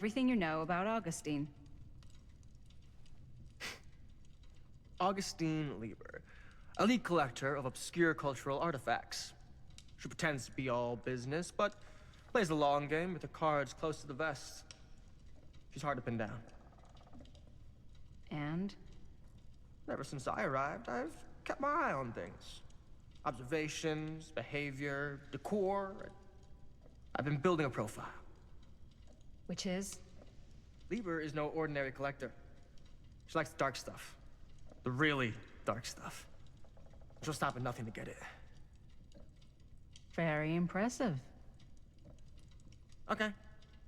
Everything you know about Augustine. Augustine Lieber, elite collector of obscure cultural artifacts. She pretends to be all business, but plays the long game with her cards close to the vest. She's hard to pin down. And? Ever since I arrived, I've kept my eye on things. Observations, behavior, decor. I've been building a profile. Which is? Lieber is no ordinary collector. She likes the dark stuff. The really dark stuff. She'll stop at nothing to get it. Very impressive. Okay,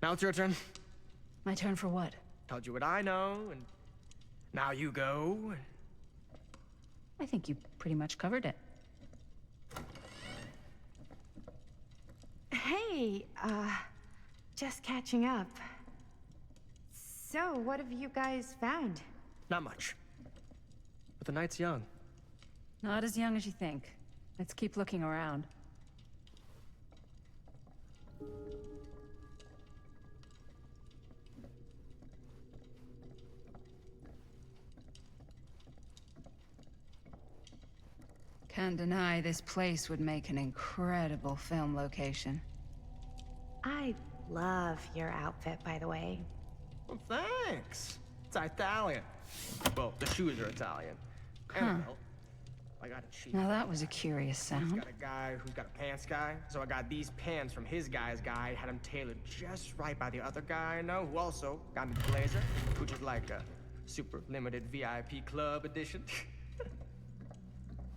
now it's your turn. My turn for what? Told you what I know, and now you go. I think you pretty much covered it. Hey, just catching up. So, what have you guys found? Not much. But the night's young. Not as young as you think. Let's keep looking around. Can't deny this place would make an incredible film location. I love your outfit, by the way. Well, thanks. It's Italian. Well, the shoes are Italian. And the belt. I got it cheap. Now that was a curious He's sound. got a guy who's got a pants guy, so I got these pants from his guy's guy, had them tailored just right by the other guy I know, who also got me the blazer, which is like a super limited VIP club edition.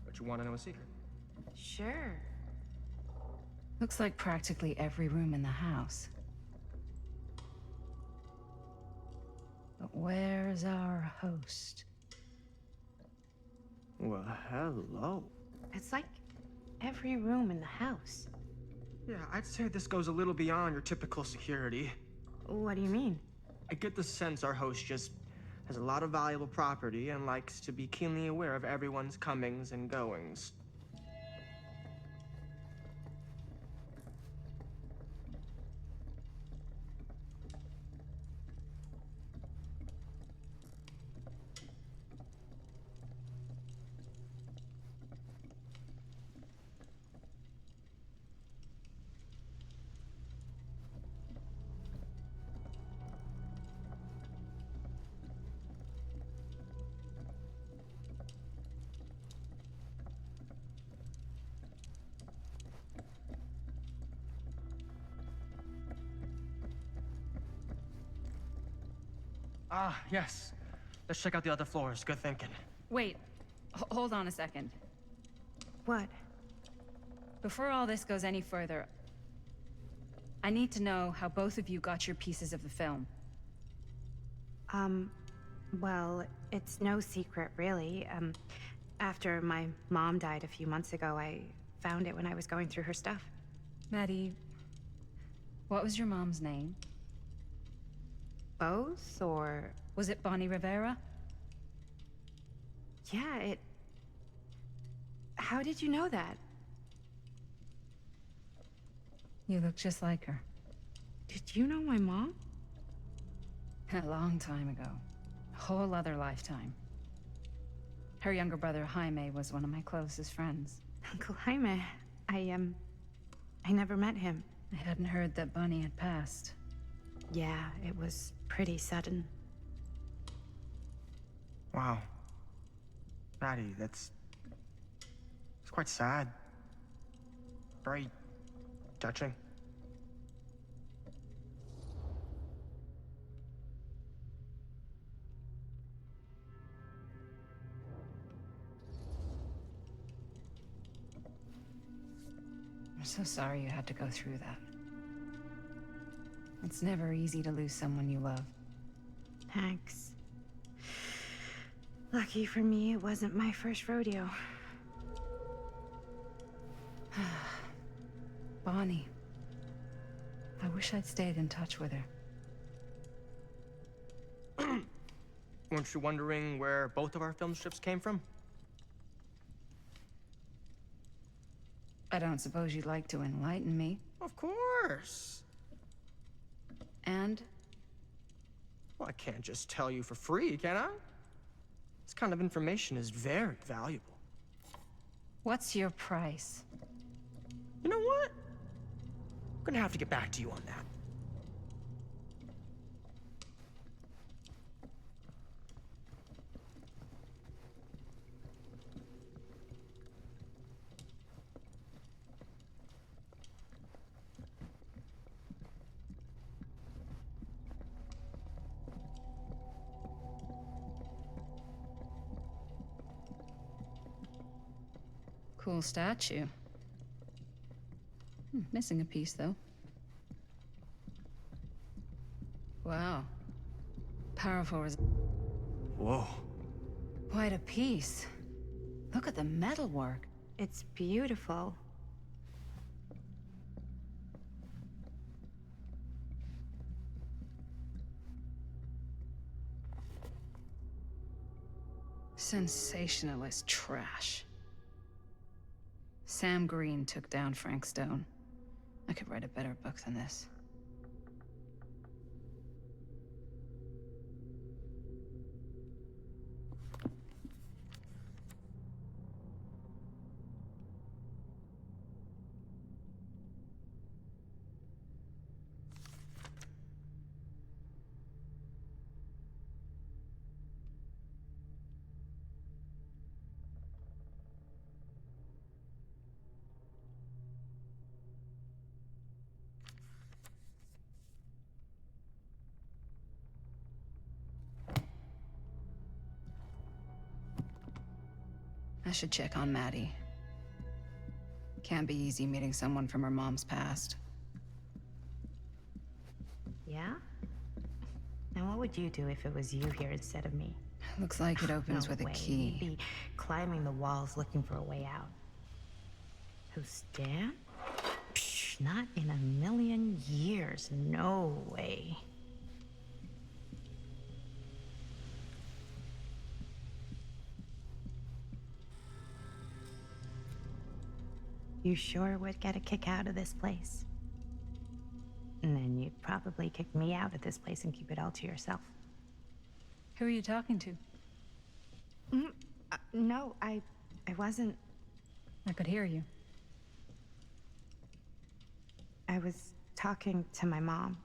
But you want to know a secret? Sure. Looks like practically every room in the house. But where's our host? Well, hello. It's like every room in the house. Yeah, I'd say this goes a little beyond your typical security. What do you mean? I get the sense our host just has a lot of valuable property and likes to be keenly aware of everyone's comings and goings. Ah, yes. Let's check out the other floors. Good thinking. Wait, hold on a second. What? Before all this goes any further, I need to know how both of you got your pieces of the film. Well, it's no secret, really. After my mom died a few months ago, I found it when I was going through her stuff. Maddie, what was your mom's name? Both, or... Was it Bonnie Rivera? Yeah, it... How did you know that? You look just like her. Did you know my mom? A long time ago. A whole other lifetime. Her younger brother, Jaime, was one of my closest friends. Uncle Jaime. I never met him. I hadn't heard that Bonnie had passed. Yeah, it was pretty sudden. Wow. Maddie, it's quite sad. Very touching. I'm so sorry you had to go through that. It's never easy to lose someone you love. Thanks. Lucky for me, it wasn't my first rodeo. Bonnie. I wish I'd stayed in touch with her. Weren't you wondering where both of our film strips came from? I don't suppose you'd like to enlighten me. Of course. And Well, I can't just tell you for free, can I? This kind of information is very valuable. What's your price? You know what? I'm gonna have to get back to you on that. Cool statue. Missing a piece, though. Wow. Powerful Whoa. Quite a piece. Look at the metalwork. It's beautiful. Sensationalist trash. Sam Green took down Frank Stone. I could write a better book than this. I should check on Maddie. Can't be easy meeting someone from her mom's past. Yeah? Now what would you do if it was you here instead of me? Looks like it opens No with a way. key. You'd be climbing the walls looking for a way out. Who's Dan? Psh, not in a million years. No way. You sure would get a kick out of this place. And then you'd probably kick me out of this place and keep it all to yourself. Who are you talking to? No, I wasn't. I could hear you. I was talking to my mom.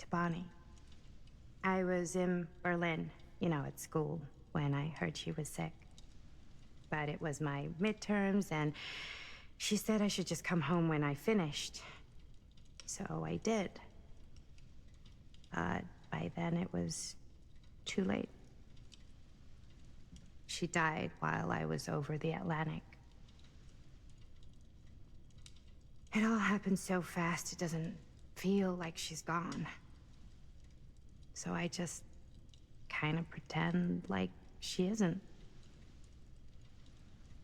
To Bonnie. I was in Berlin, at school, when I heard she was sick. But it was my midterms, and she said I should just come home when I finished. So I did. But by then it was too late. She died while I was over the Atlantic. It all happened so fast, it doesn't feel like she's gone. So I just kind of pretend like she isn't.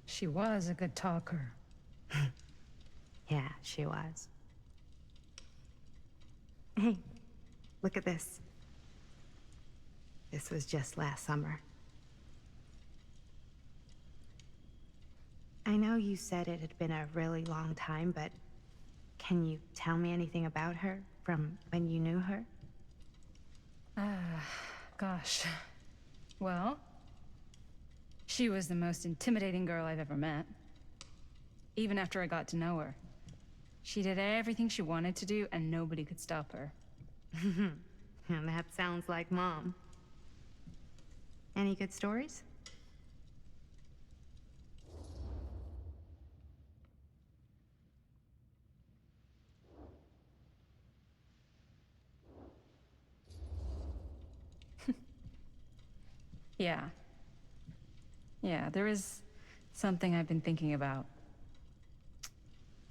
She was a good talker. Yeah, she was. Hey, look at this. This was just last summer. I know you said it had been a really long time, but can you tell me anything about her from when you knew her? Gosh. Well, she was the most intimidating girl I've ever met. Even after I got to know her. She did everything she wanted to do, and nobody could stop her. And that sounds like Mom. Any good stories? Yeah. Yeah, there is something I've been thinking about.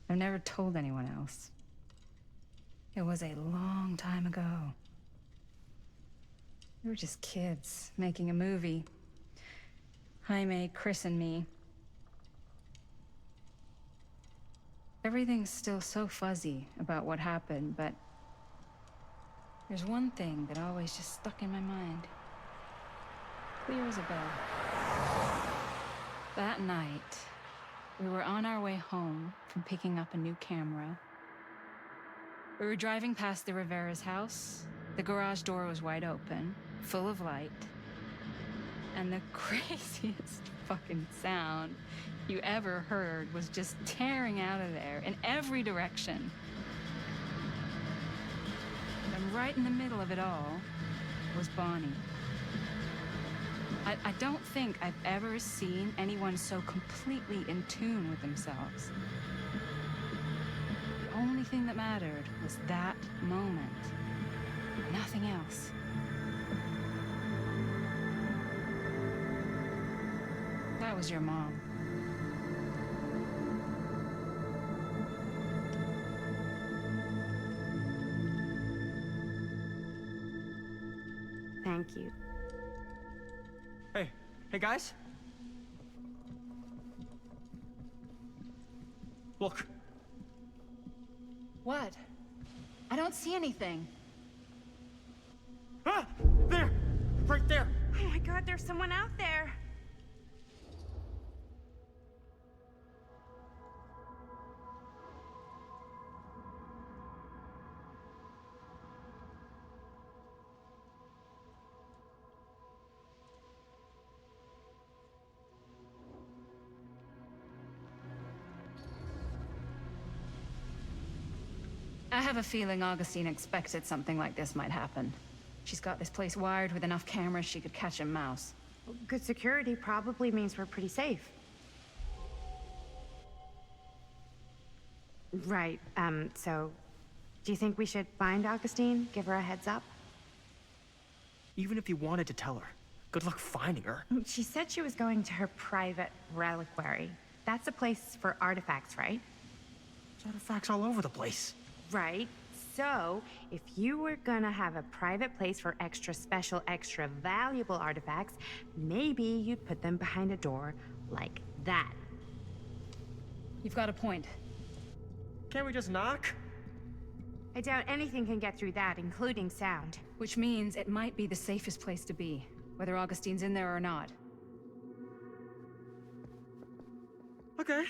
I've never told anyone else. It was a long time ago. We were just kids, making a movie. Jaime, Chris, and me. Everything's still so fuzzy about what happened, but there's one thing that always just stuck in my mind. Clear as a bell. That night, we were on our way home from picking up a new camera. We were driving past the Rivera's house, The garage door was wide open, full of light, and the craziest fucking sound you ever heard was just tearing out of there in every direction. And right in the middle of it all was Bonnie. I don't think I've ever seen anyone so completely in tune with themselves. The only thing that mattered was that moment. Nothing else. That was your mom. Thank you. Hey guys. Look. What? I don't see anything. Ah! There! Right there! Oh my God, there's someone out there. I have a feeling Augustine expected something like this might happen. She's got this place wired with enough cameras she could catch a mouse. Good security probably means we're pretty safe. Right, so... Do you think we should find Augustine? Give her a heads up? Even if you wanted to tell her, good luck finding her. She said she was going to her private reliquary. That's a place for artifacts, right? There's artifacts all over the place. Right. So, if you were gonna have a private place for extra special, extra valuable artifacts, maybe you'd put them behind a door like that. You've got a point. Can't we just knock? I doubt anything can get through that, including sound. Which means it might be the safest place to be, whether Augustine's in there or not. Okay.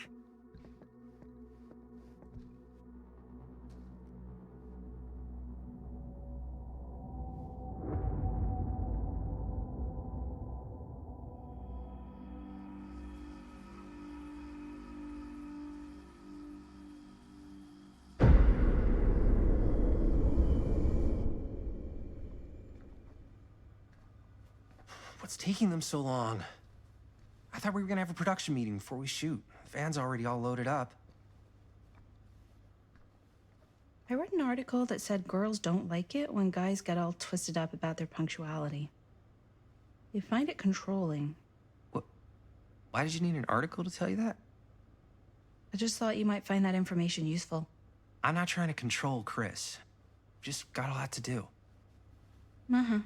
What's taking them so long? I thought we were gonna have a production meeting before we shoot. The van's already all loaded up. I read an article that said girls don't like it when guys get all twisted up about their punctuality. They find it controlling. What? Why did you need an article to tell you that? I just thought you might find that information useful. I'm not trying to control Chris. Just got a lot to do. Uh-huh.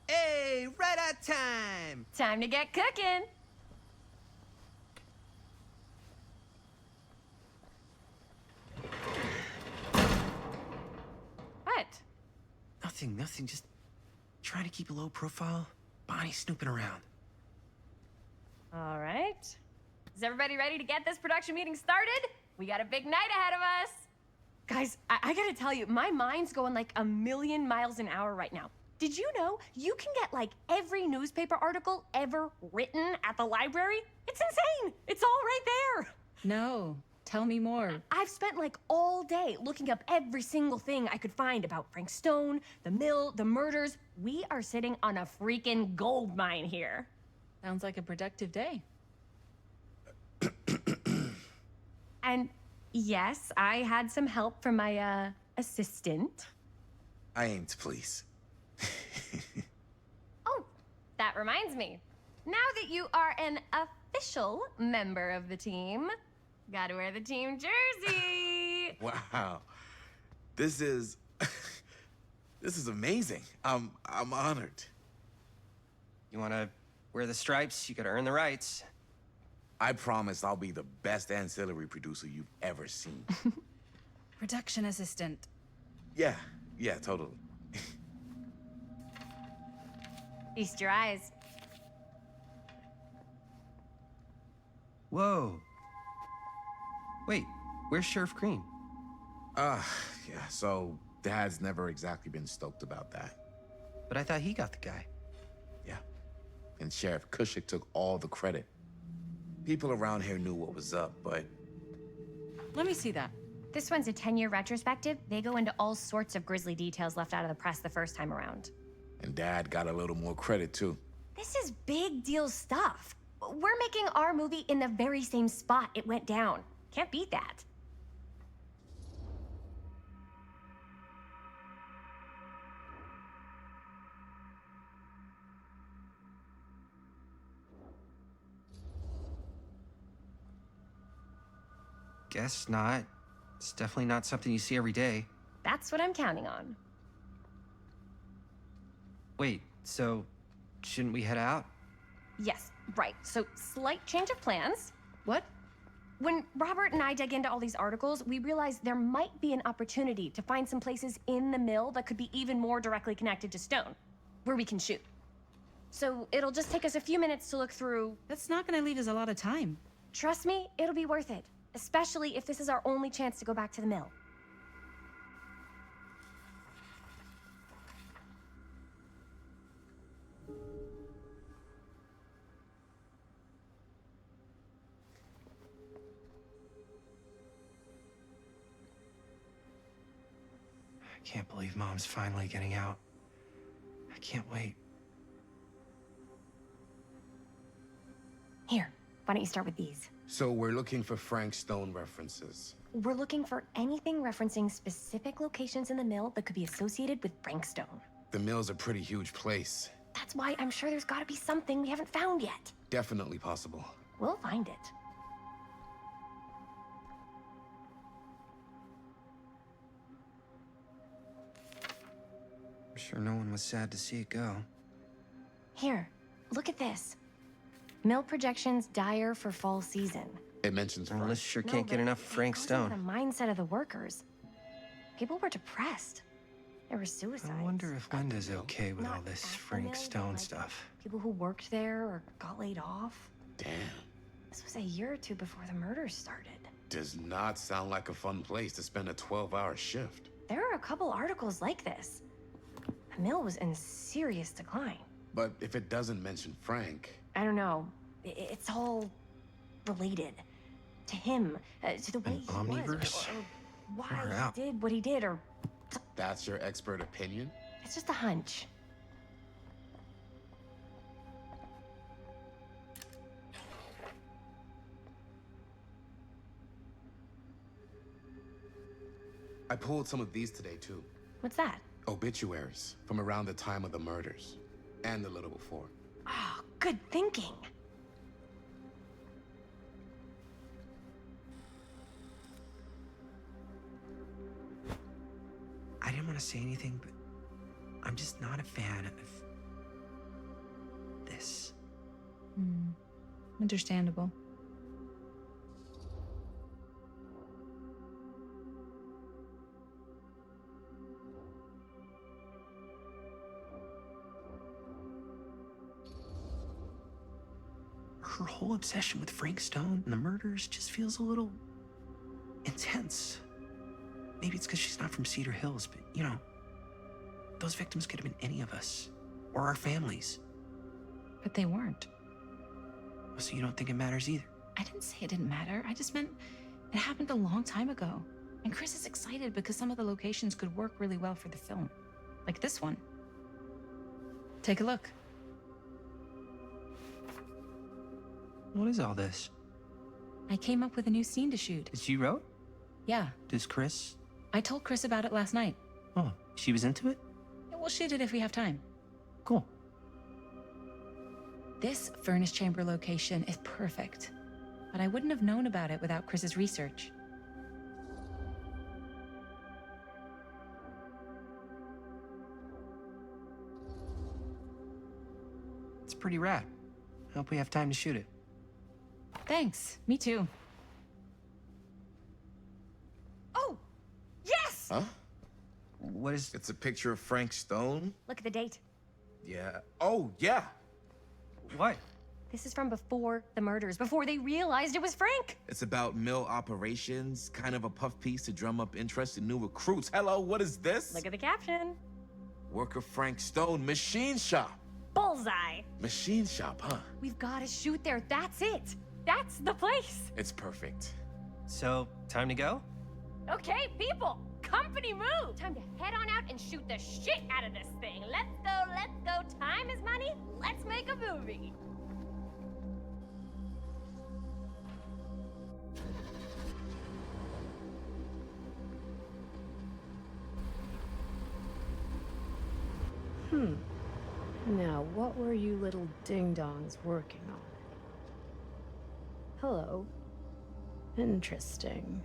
Hey, right at time! Time to get cooking. What? Nothing, just trying to keep a low profile. Bonnie snooping around. All right. Is everybody ready to get this production meeting started? We got a big night ahead of us. Guys, I gotta tell you, my mind's going like a million miles an hour right now. Did you know you can get like every newspaper article ever written at the library? It's insane. It's all right there. No, tell me more. I've spent like all day looking up every single thing I could find about Frank Stone, the mill, the murders. We are sitting on a freaking gold mine here. Sounds like a productive day. And yes, I had some help from my assistant. I aim to please. Oh, that reminds me. Now that you are an official member of the team, gotta wear the team jersey. Wow. This is this is amazing. I'm honored. You wanna wear the stripes? You gotta earn the rights. I promise I'll be the best ancillary producer you've ever seen. Production assistant. Yeah, totally. Feast your eyes. Whoa. Wait, where's Sheriff Green? Yeah, so Dad's never exactly been stoked about that. But I thought he got the guy. Yeah. And Sheriff Kushik took all the credit. People around here knew what was up, but Let me see that. This one's a 10-year retrospective. They go into all sorts of grisly details left out of the press the first time around. and Dad got a little more credit too. This is big deal stuff. We're making our movie in the very same spot it went down. Can't beat that. Guess not. It's definitely not something you see every day. That's what I'm counting on. Wait, so shouldn't we head out? Yes, right. So, slight change of plans. What? When Robert and I dug into all these articles, we realized there might be an opportunity to find some places in the mill that could be even more directly connected to Stone, where we can shoot. So, it'll just take us a few minutes to look through. That's not gonna leave us a lot of time. Trust me, it'll be worth it. Especially if this is our only chance to go back to the mill. I can't believe Mom's finally getting out. I can't wait. Here, why don't you start with these? So we're looking for Frank Stone references. We're looking for anything referencing specific locations in the mill that could be associated with Frank Stone. The mill's a pretty huge place. That's why I'm sure there's gotta be something we haven't found yet. Definitely possible. We'll find it. I'm sure no one was sad to see it go. Here, look at this. Mill projections dire for fall season. It mentions Well, Frank. this sure No, can't get but enough of it Frank goes into Stone. the mindset of the workers. People were depressed. There were suicides. I wonder if Linda's mill. okay with Not all this at the Frank mill, but, Stone like, stuff. People who worked there or got laid off. Damn. This was a year or two before the murders started. Does not sound like a fun place to spend a 12-hour shift. There are a couple articles like this. The mill was in serious decline. But if it doesn't mention Frank, I don't know. It's all related to him, to the way An he omniverse? was, or why Far out. he did what he did, or that's your expert opinion? it's just a hunch. I pulled some of these today too. What's that? Obituaries from around the time of the murders. And a little before. Oh, good thinking. I didn't want to say anything, but I'm just not a fan of this. Understandable. Her whole obsession with Frank Stone and the murders just feels a little intense. Maybe it's because she's not from Cedar Hills, but you know, those victims could have been any of us or our families. But they weren't. So you don't think it matters either? I didn't say it didn't matter. I just meant it happened a long time ago. And Chris is excited because some of the locations could work really well for the film. Like this one. Take a look. What is all this? I came up with a new scene to shoot. That you wrote? Yeah, Does Chris? I told Chris about it last night. Oh, she was into it? We'll shoot it if we have time. Cool. This furnace chamber location is perfect. But I wouldn't have known about it without Chris's research. It's pretty rad. I hope we have time to shoot it. Thanks. Me too. Oh, yes! Huh? What is... It's a picture of Frank Stone? Look at the date. Yeah. Oh, yeah. What? This is from before the murders, before they realized it was Frank. It's about mill operations, kind of a puff piece to drum up interest in new recruits. Hello, what is this? Look at the caption. Worker Frank Stone, machine shop. Bullseye. Machine shop, huh? We've got to shoot there. That's it. That's the place. It's perfect. So, time to go? Okay, people, company move. Time to head on out and shoot the shit out of this thing. Let's go, let's go. Time is money. Let's make a movie. Now, what were you little ding-dongs working on? Hello. Interesting.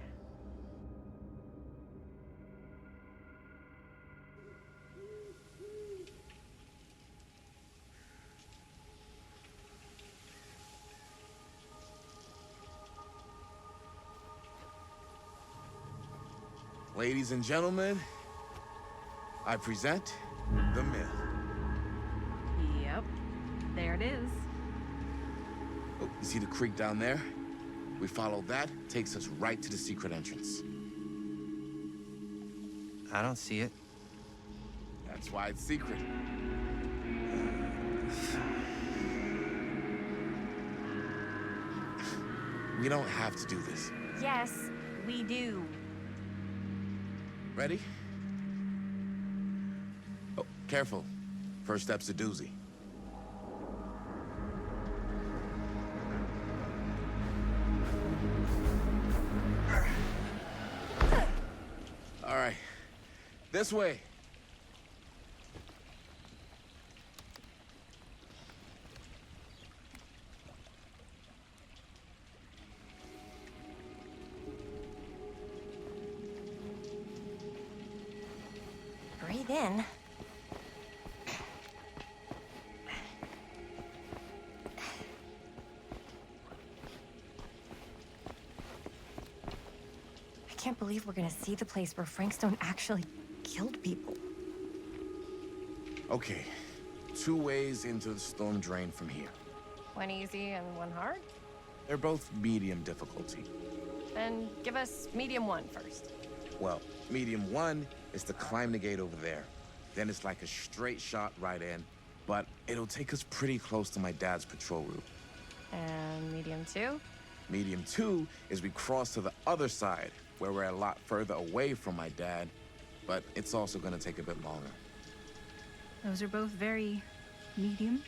Ladies and gentlemen, I present The Mill. Yep. There it is. Oh, you see the creek down there? We follow that, takes us right to the secret entrance. I don't see it. That's why it's secret. We don't have to do this. Yes, we do. Ready? Oh, careful. First step's a doozy. All right. This way. Breathe in. I can't believe we're gonna see the place where Frank Stone actually killed people. Okay. 2 ways into the storm drain from here. One easy and one hard? They're both medium difficulty. Then give us medium one first. Well, medium 1 is to climb the gate over there. Then it's like a straight shot right in, but it'll take us pretty close to my dad's patrol route. And medium two? Medium 2 is we cross to the other side, where we're a lot further away from my dad, but it's also gonna take a bit longer. Those are both very medium.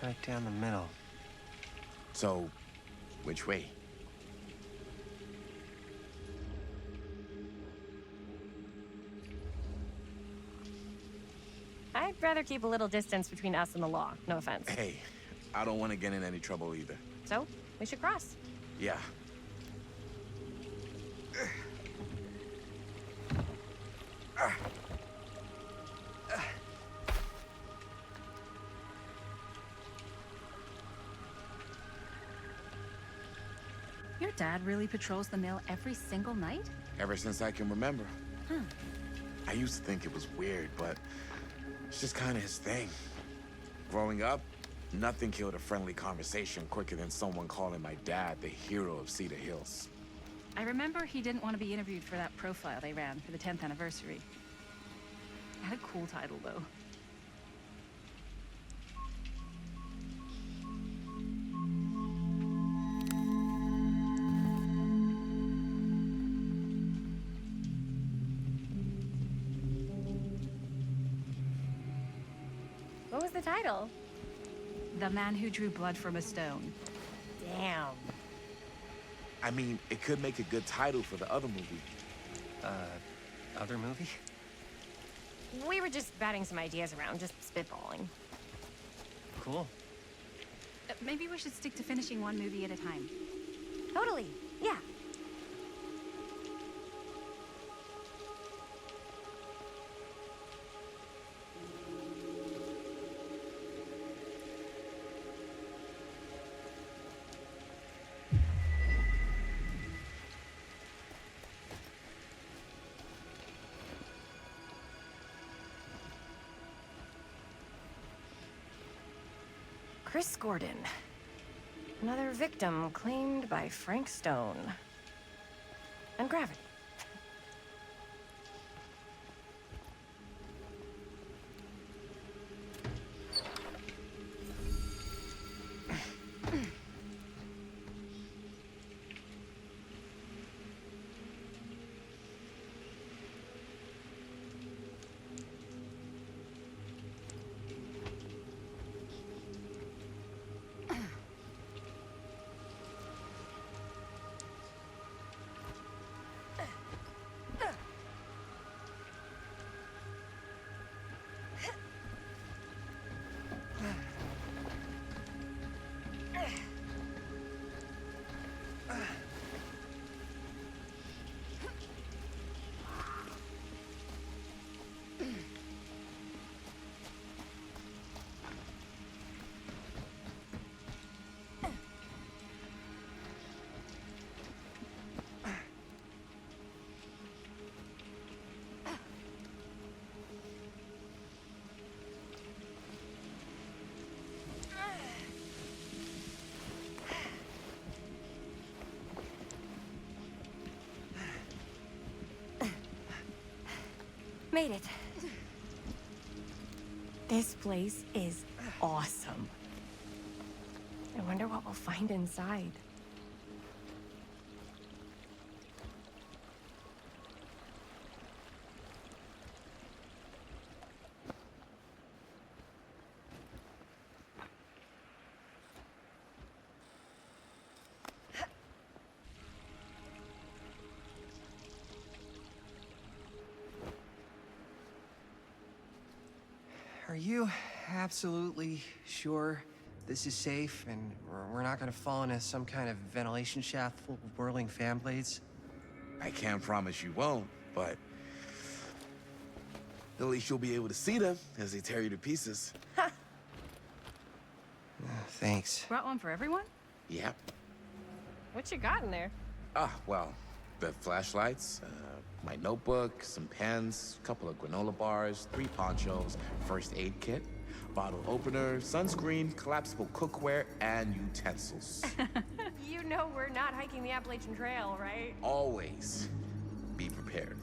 Right down the middle. So, which way? I'd rather keep a little distance between us and the law. No offense. Hey, I don't want to get in any trouble either. So, we should cross. Yeah. Your dad really patrols the mill every single night? Ever since I can remember. I used to think it was weird, but it's just kind of his thing. Growing up, nothing killed a friendly conversation quicker than someone calling my dad the hero of Cedar Hills. I remember he didn't want to be interviewed for that profile they ran for the 10th anniversary. It had a cool title, though. What was the title? The Man Who Drew Blood from a Stone. Damn. I mean, it could make a good title for the other movie. Other movie? We were just batting some ideas around, just spitballing. Cool. Maybe we should stick to finishing one movie at a time. Totally. Yeah. Chris Gordon. Another victim claimed by Frank Stone. And gravity. Made it. This place is awesome. I wonder what we'll find inside. Are you absolutely sure this is safe and we're not gonna fall into some kind of ventilation shaft full of whirling fan blades? I can't promise you won't, but at least you'll be able to see them as they tear you to pieces. Thanks. Brought one for everyone? Yep. What you got in there? Well, the flashlights, my notebook, some pens, a couple of granola bars, 3 ponchos, first aid kit, bottle opener, sunscreen, collapsible cookware, and utensils. You know we're not hiking the Appalachian Trail, right? Always be prepared.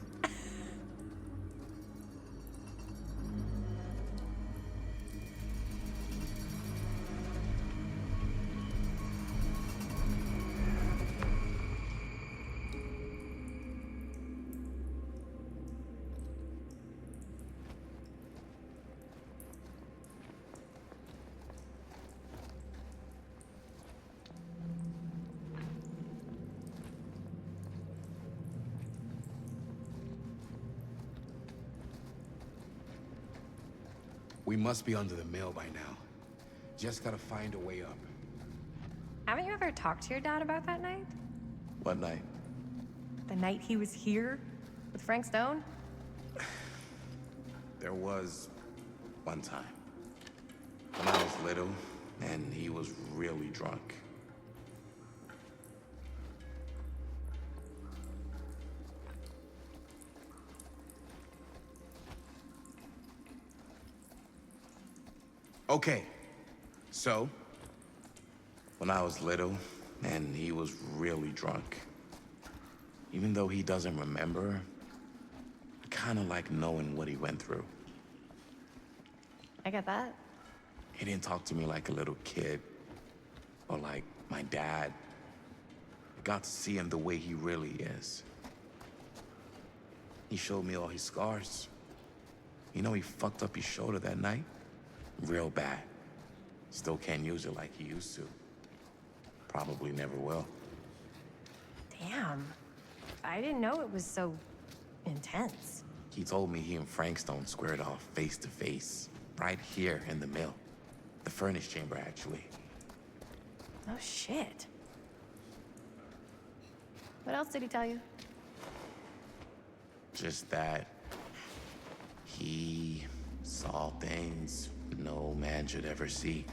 We must be under the mill by now. Just gotta find a way up. Haven't you ever talked to your dad about that night? What night? The night he was here with Frank Stone? There was one time when I was little and he was really drunk. Okay, so when I was little and he was really drunk, even though he doesn't remember, I kind of like knowing what he went through. I get that. He didn't talk to me like a little kid or like my dad. I got to see him the way he really is. He showed me all his scars. You know, he fucked up his shoulder that night. Real bad. Still can't use it like he used to. Probably never will. Damn. I didn't know it was so intense. He told me he and Frank Stone squared off face to face, right here in the mill. The furnace chamber, actually. Oh, shit. What else did he tell you? Just that he saw things no man should ever see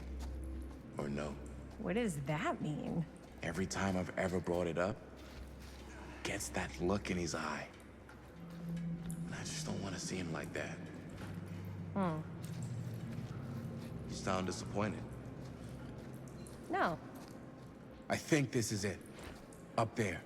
or know. What does that mean? Every time I've ever brought it up, gets that look in his eye. And I just don't want to see him like that. You sound disappointed. No. I think this is it. Up there.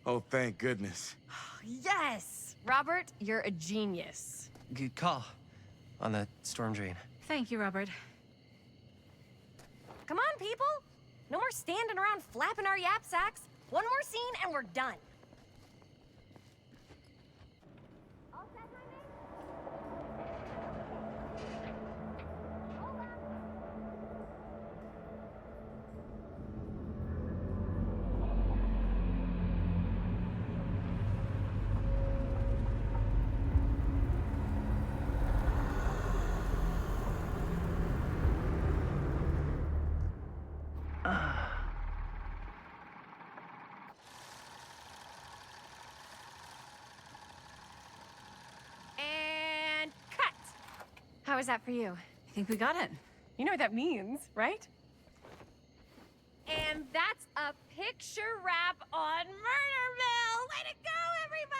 Oh, thank goodness. Yes! Robert, you're a genius. Good call on the storm drain. Thank you, Robert. Come on, people! No more standing around flapping our yap sacks. One more scene and we're done. And cut! How was that for you? I think we got it. You know what that means, right? And that's a picture wrap on Murderville! Way to go, everybody!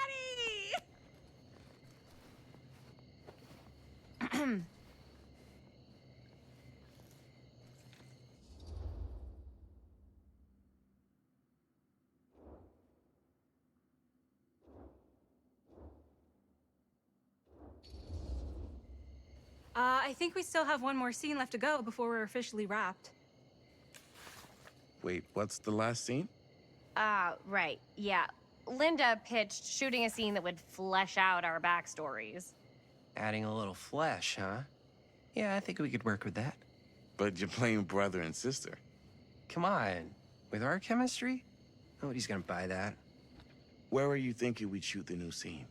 I think we still have one more scene left to go before we're officially wrapped. Wait, what's the last scene? Right, yeah. Linda pitched shooting a scene that would flesh out our backstories. Adding a little flesh, huh? Yeah, I think we could work with that. But you're playing brother and sister. Come on. With our chemistry? Nobody's gonna buy that. Where are you thinking we'd shoot the new scene?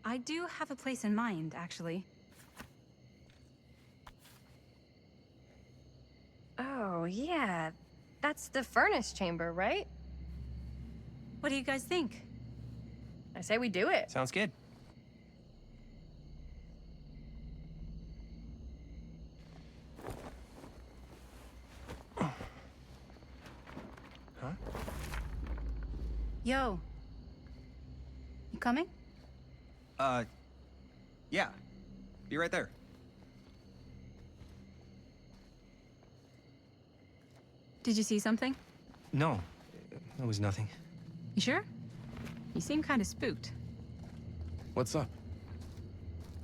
I do have a place in mind, actually. Oh, yeah. That's the furnace chamber, right? What do you guys think? I say we do it. Sounds good. Huh? Yo. You coming? Yeah. Be right there. Did you see something? No, it was nothing. You sure? You seem kind of spooked. What's up?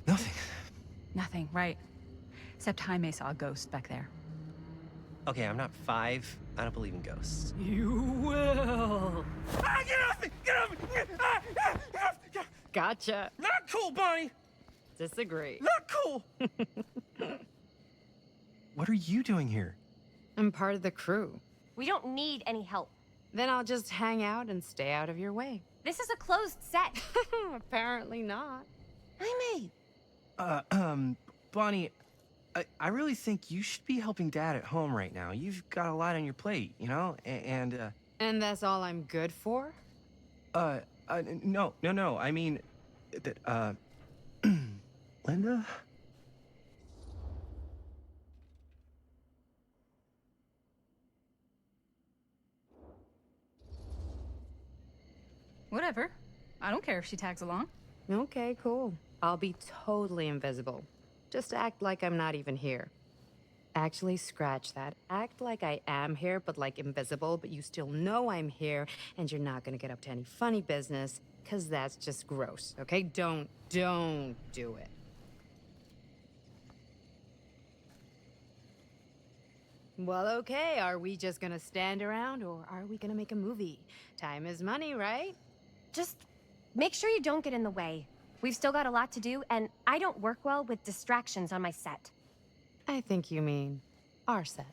Nothing. Nothing, right. Except Jaime saw a ghost back there. Okay, I'm not 5. I don't believe in ghosts. You will! Ah, get off me! Get off me! Gotcha. Not cool, Bonnie! Disagree. Not cool! What are you doing here? I'm part of the crew. We don't need any help. Then I'll just hang out and stay out of your way. This is a closed set. Apparently not. Jaime! Bonnie, I really think you should be helping Dad at home right now. You've got a lot on your plate, you know? And And that's all I'm good for? no. I mean, that, Linda? Whatever. I don't care if she tags along. Okay, cool. I'll be totally invisible. Just act like I'm not even here. Actually, scratch that. Act like I am here, but like invisible, but you still know I'm here, and you're not gonna get up to any funny business, because that's just gross, okay? Don't do it. Well, okay, are we just gonna stand around, or are we gonna make a movie? Time is money, right? Just make sure you don't get in the way. We've still got a lot to do, and I don't work well with distractions on my set. I think you mean our set.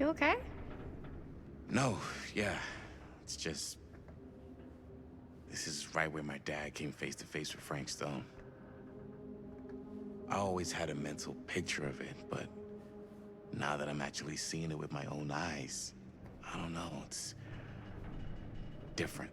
You okay? No, yeah. It's just... This is right where my dad came face to face with Frank Stone. I always had a mental picture of it, but now that I'm actually seeing it with my own eyes, I don't know, it's different.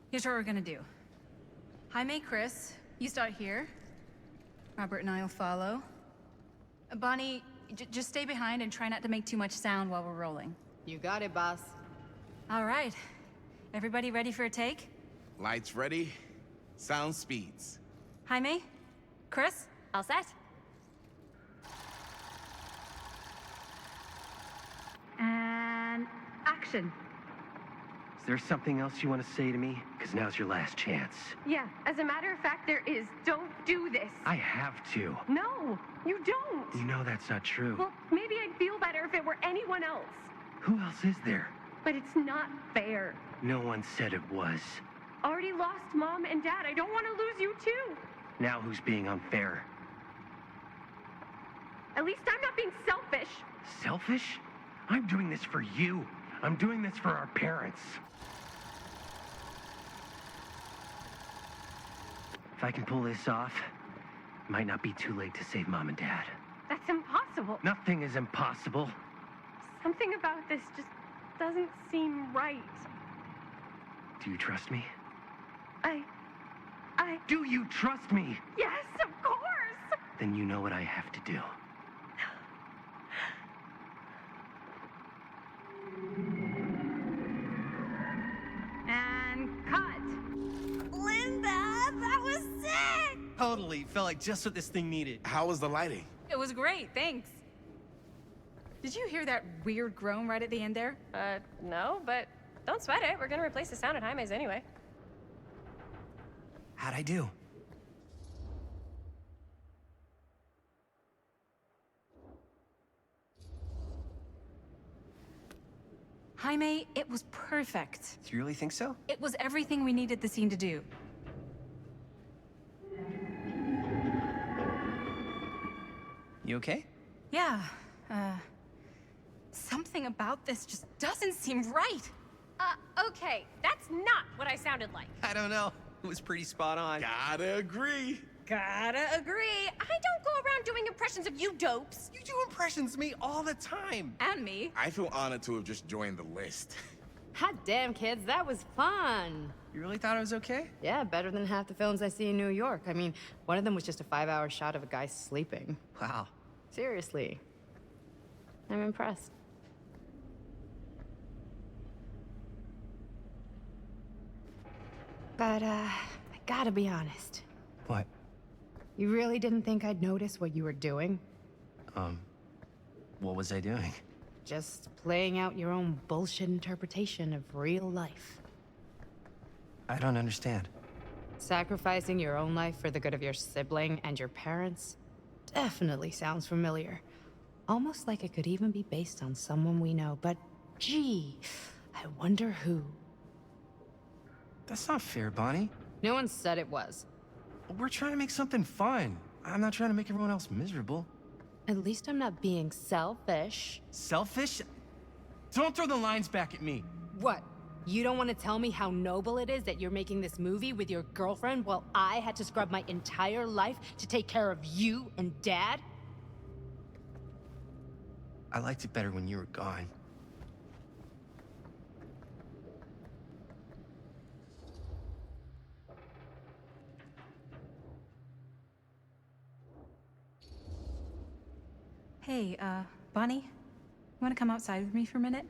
Here's what we're gonna do. Jaime, Chris, you start here. Robert and I will follow. Bonnie, just stay behind and try not to make too much sound while we're rolling. You got it, boss. All right. Everybody ready for a take? Lights ready, sound speeds. Jaime? Chris? All set? And action. Is there something else you want to say to me? Because now's your last chance. Yeah, as a matter of fact, there is. Don't do this. I have to. No, you don't. You know that's not true. Well, maybe I'd feel better if it were anyone else. Who else is there? But it's not fair. No one said it was. Already lost Mom and Dad. I don't want to lose you too. Now who's being unfair? At least I'm not being selfish. Selfish? I'm doing this for you. I'm doing this for our parents. If I can pull this off, it might not be too late to save Mom and Dad. That's impossible. Nothing is impossible. Something about this just doesn't seem right. Do you trust me? I... Do you trust me? Yes, of course! Then you know what I have to do. And cut. Linda, that was sick! Totally. Felt like just what this thing needed. How was the lighting? It was great, thanks. Did you hear that weird groan right at the end there? No, but don't sweat it. We're gonna replace the sound at Jaime's anyway. How'd I do? Jaime, it was perfect. Do you really think so? It was everything we needed the scene to do. You okay? Yeah, something about this just doesn't seem right. Okay, that's not what I sounded like. I don't know. It was pretty spot on. Gotta agree. Gotta agree. I don't go around doing impressions of you dopes. You do impressions of me all the time. And me. I feel honored to have just joined the list. Hot damn, kids, that was fun. You really thought it was okay? Yeah, better than half the films I see in New York. I mean, one of them was just a 5-hour shot of a guy sleeping. Wow. Seriously. I'm impressed. But, I gotta be honest. What? You really didn't think I'd notice what you were doing? What was I doing? Just playing out your own bullshit interpretation of real life. I don't understand. Sacrificing your own life for the good of your sibling and your parents definitely sounds familiar. Almost like it could even be based on someone we know, but gee, I wonder who. That's not fair, Bonnie. No one said it was. We're trying to make something fun. I'm not trying to make everyone else miserable. At least I'm not being selfish. Selfish? Don't throw the lines back at me. What? You don't want to tell me how noble it is that you're making this movie with your girlfriend while I had to scrub my entire life to take care of you and Dad? I liked it better when you were gone. Hey, Bonnie, you want to come outside with me for a minute?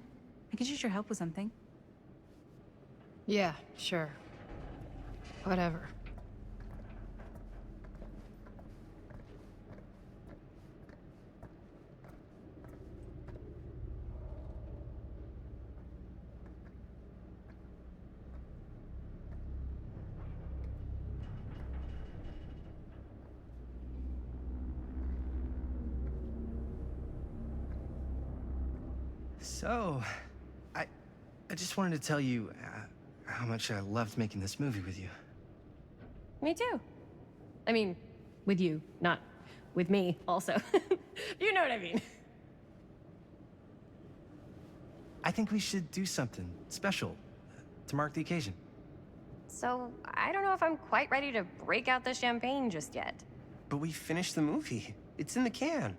I could use your help with something. Yeah, sure. Whatever. So, I just wanted to tell you how much I loved making this movie with you. Me too. I mean, with you, not with me, also. You know what I mean. I think we should do something special to mark the occasion. So, I don't know if I'm quite ready to break out the champagne just yet. But we finished the movie. It's in the can.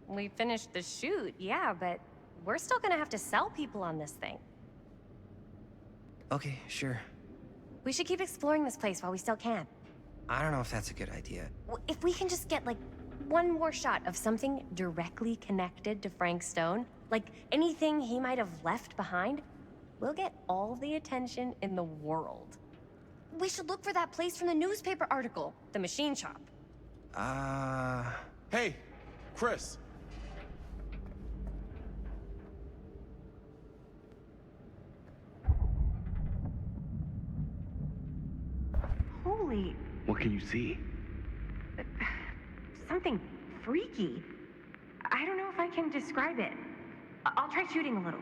We finished the shoot, yeah, but we're still gonna have to sell people on this thing. Okay, sure. We should keep exploring this place while we still can. I don't know if that's a good idea. If we can just get, like, one more shot of something directly connected to Frank Stone, like anything he might have left behind, we'll get all the attention in the world. We should look for that place from the newspaper article, the machine shop. Hey, Chris. Holy, What can you see? something freaky. I don't know if I can describe it. I'll try shooting a little.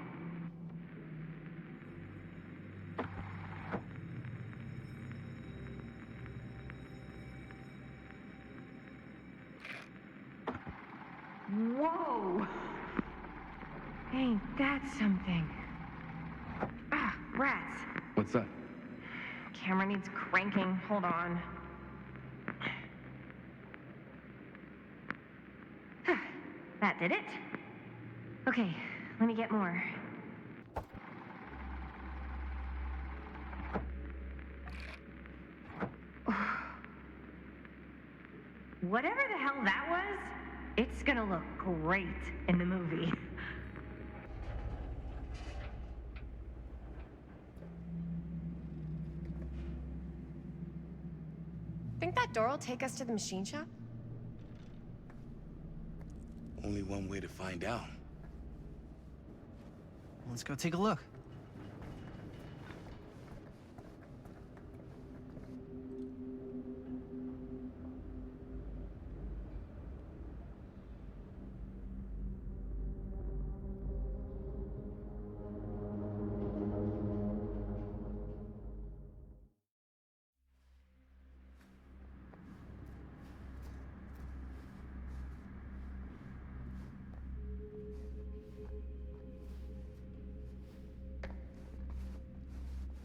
Whoa! Ain't that something? Ah, rats. What's up? Camera needs cranking. Hold on. That did it. Okay, let me get more. Whatever the hell that was, it's gonna look great in the movie. Think that door will take us to the machine shop? Only one way to find out. Let's go take a look.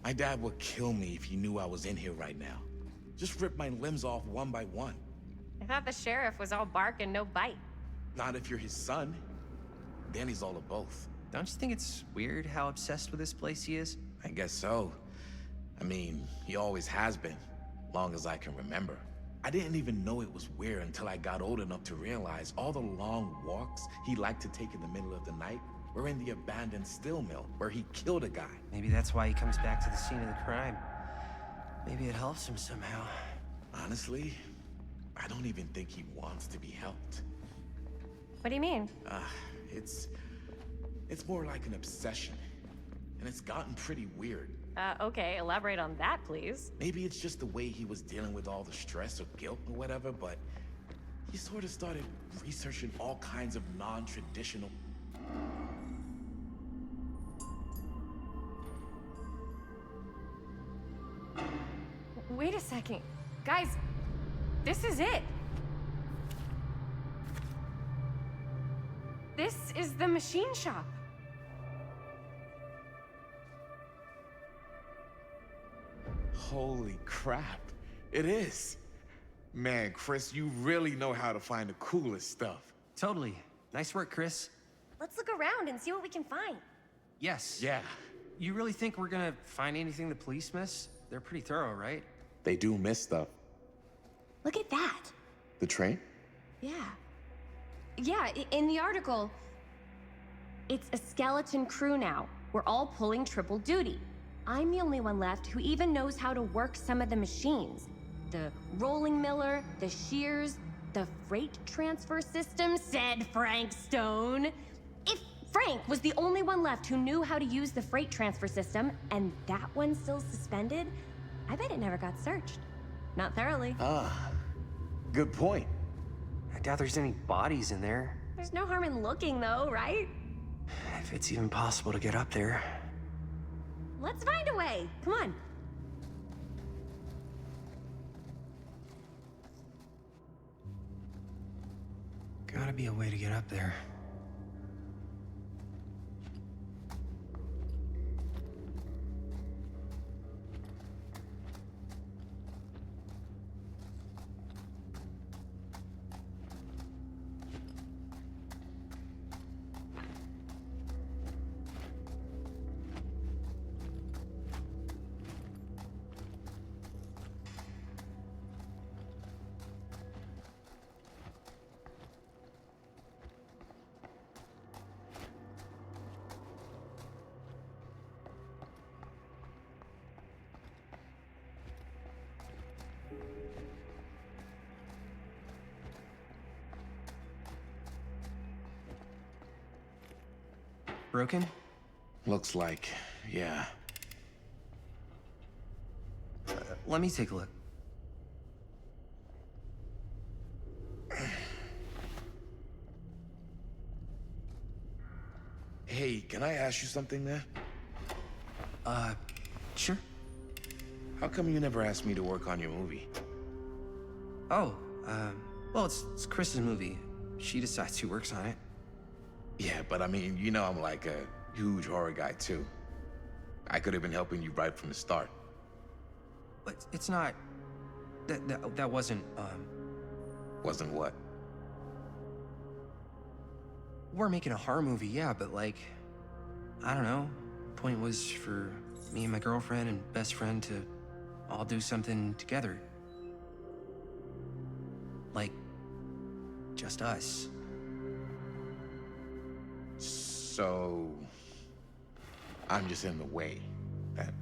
My dad would kill me if he knew I was in here right now. Just rip my limbs off one by one. I thought the sheriff was all bark and no bite. Not if you're his son. Danny's all of both. Don't you think it's weird how obsessed with this place he is? I guess so. I mean, he always has been, long as I can remember. I didn't even know it was weird until I got old enough to realize all the long walks he liked to take in the middle of the night were in the abandoned steel mill where he killed a guy. Maybe that's why he comes back to the scene of the crime. Maybe it helps him somehow. Honestly, I don't even think he wants to be helped. What do you mean? It's more like an obsession. And it's gotten pretty weird. Okay, elaborate on that, please. Maybe it's just the way he was dealing with all the stress or guilt or whatever, but he sort of started researching all kinds of non-traditional... Wait a second. Guys, this is it. This is the machine shop. Holy crap, it is. Man, Chris, you really know how to find the coolest stuff. Totally. Nice work, Chris. Let's look around and see what we can find. Yes. Yeah, You really think we're gonna find anything the police miss? They're pretty thorough, right? they do miss stuff. Look at that. The train? Yeah. Yeah, in the article, it's a skeleton crew now. We're all pulling triple duty. I'm the only one left who even knows how to work some of the machines. The rolling miller, the shears, the freight transfer system, said Frank Stone. If Frank was the only one left who knew how to use the freight transfer system, and that one's still suspended, I bet it never got searched. Not thoroughly. Good point. I doubt there's any bodies in there. There's no harm in looking, though, right? If it's even possible to get up there. Let's find a way. Come on. Gotta be a way to get up there. Broken? Looks like, yeah. Let me take a look. Hey, can I ask you something there? Sure. How come you never asked me to work on your movie? Oh, well, it's Chris's movie. She decides who works on it. Yeah, but I mean, you know I'm like a huge horror guy too. I could have been helping you right from the start. But it's not... That wasn't, Wasn't what? We're making a horror movie, yeah, but like... I don't know. Point was for me and my girlfriend and best friend to all do something together. Like, just us. So... I'm just in the way, then.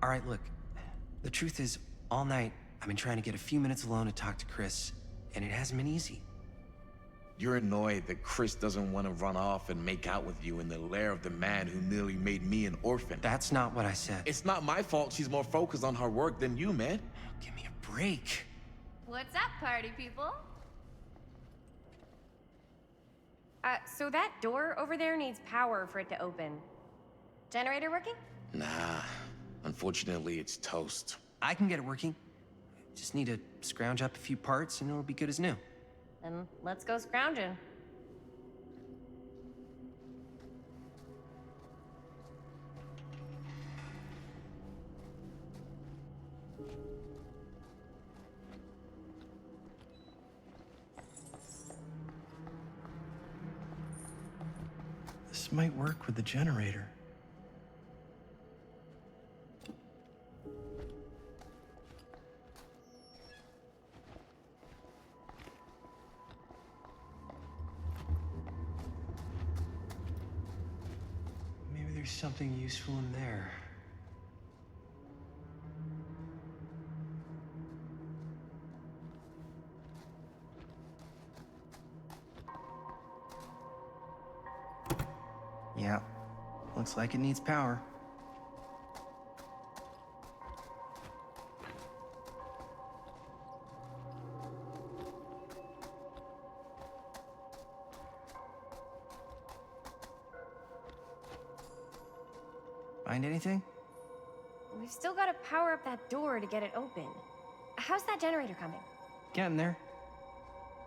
All right, look. The truth is, all night, I've been trying to get a few minutes alone to talk to Chris, and it hasn't been easy. You're annoyed that Chris doesn't want to run off and make out with you in the lair of the man who nearly made me an orphan. That's not what I said. It's not my fault she's more focused on her work than you, man. Give me a break. What's up, party people? So that door over there needs power for it to open. Generator working? Nah. Unfortunately, it's toast. I can get it working. Just need to scrounge up a few parts and it'll be good as new. Then let's go scrounging. This might work with the generator. Maybe there's something useful in there. Yeah, looks like it needs power. Find anything? We've still got to power up that door to get it open. How's that generator coming? Getting there.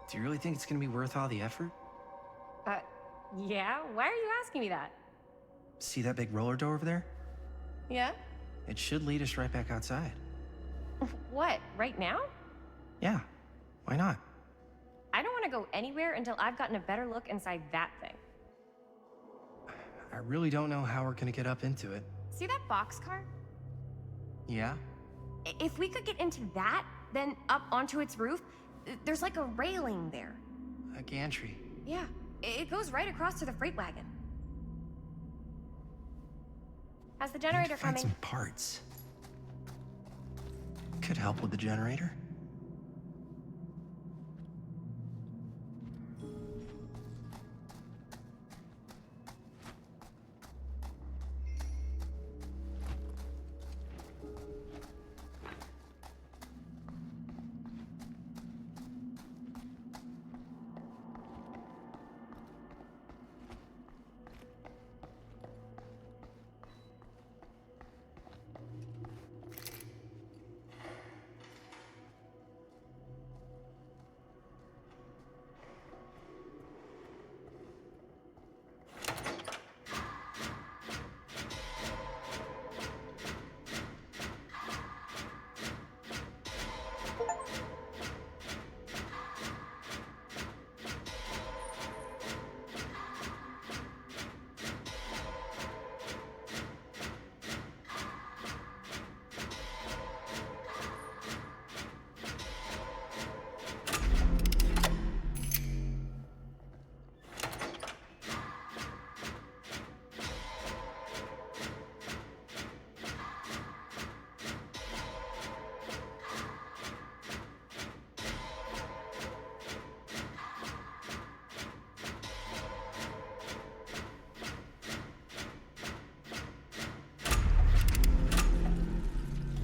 Do you really think it's gonna be worth all the effort? Yeah? Why are you asking me that? See that big roller door over there? Yeah? It should lead us right back outside. What, right now? Yeah, why not? I don't want to go anywhere until I've gotten a better look inside that thing. I really don't know how we're gonna get up into it. See that boxcar? Yeah? If we could get into that, then up onto its roof, there's like a railing there. A gantry. Yeah, it goes right across to the freight wagon. How's the generator We need to find coming? some parts. Could help with the generator.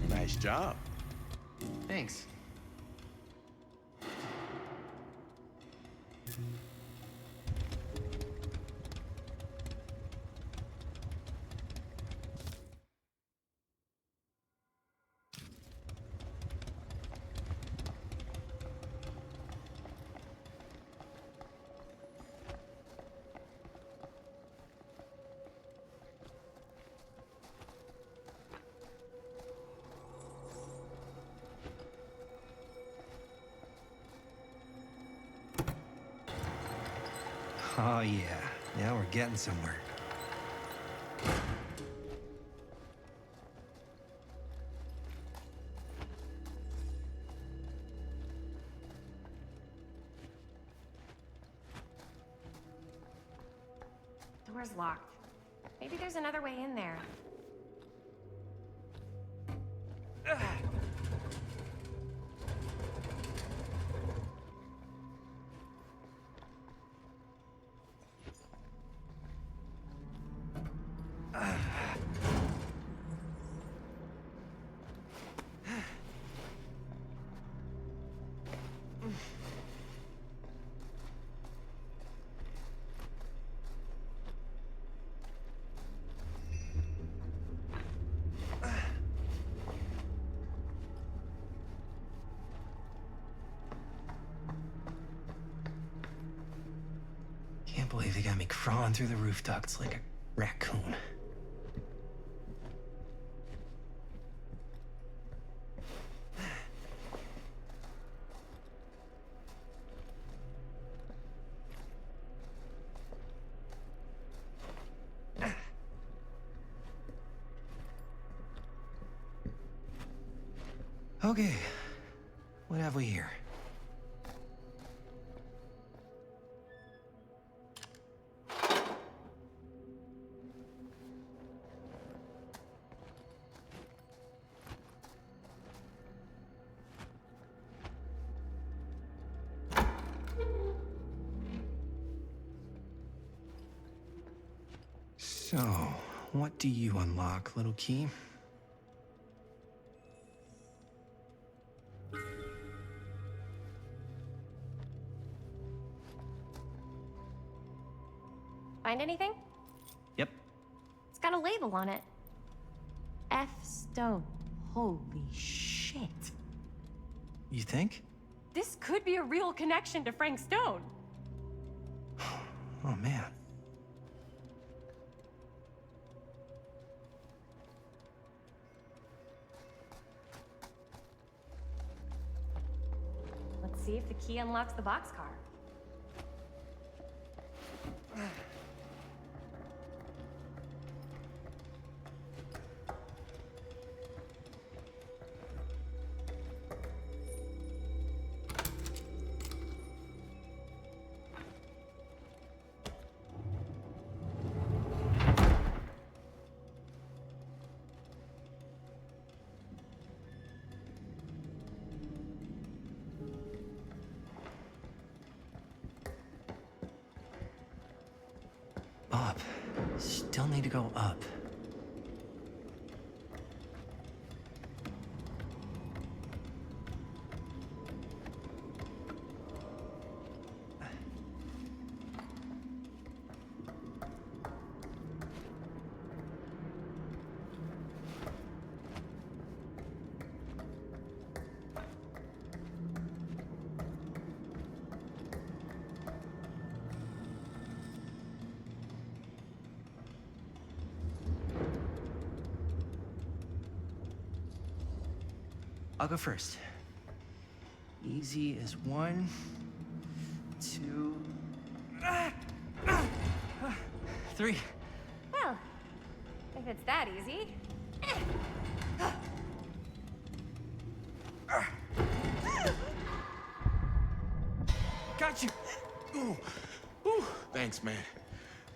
Nice job. Thanks. Oh, yeah. Yeah, we're getting somewhere. Door's locked. Maybe there's another way in there. Can't believe they got me crawling through the roof ducts like a raccoon. Okay, what have we here? So, what do you unlock, little key? Find anything? Yep. It's got a label on it. F. Stone. Holy shit. You think? This could be a real connection to Frank Stone. Oh, man. Let's see if the key unlocks the boxcar. Up. Still need to go up. I'll go first. Easy as 1, 2, 3. Well, if it's that easy. Got you! Ooh. Ooh. Thanks, man.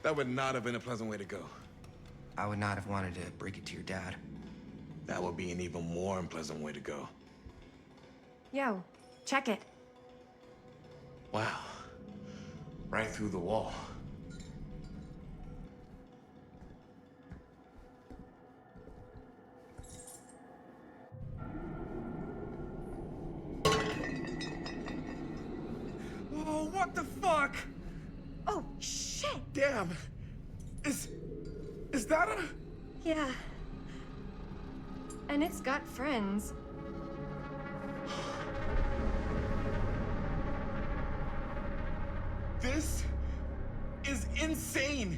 That would not have been a pleasant way to go. I would not have wanted to break it to your dad. That would be an even more unpleasant way to go. Yo, check it. Wow. Right through the wall. Whoa, what the fuck? Oh, shit! Damn! Is that a... Yeah. And it's got friends. This is insane!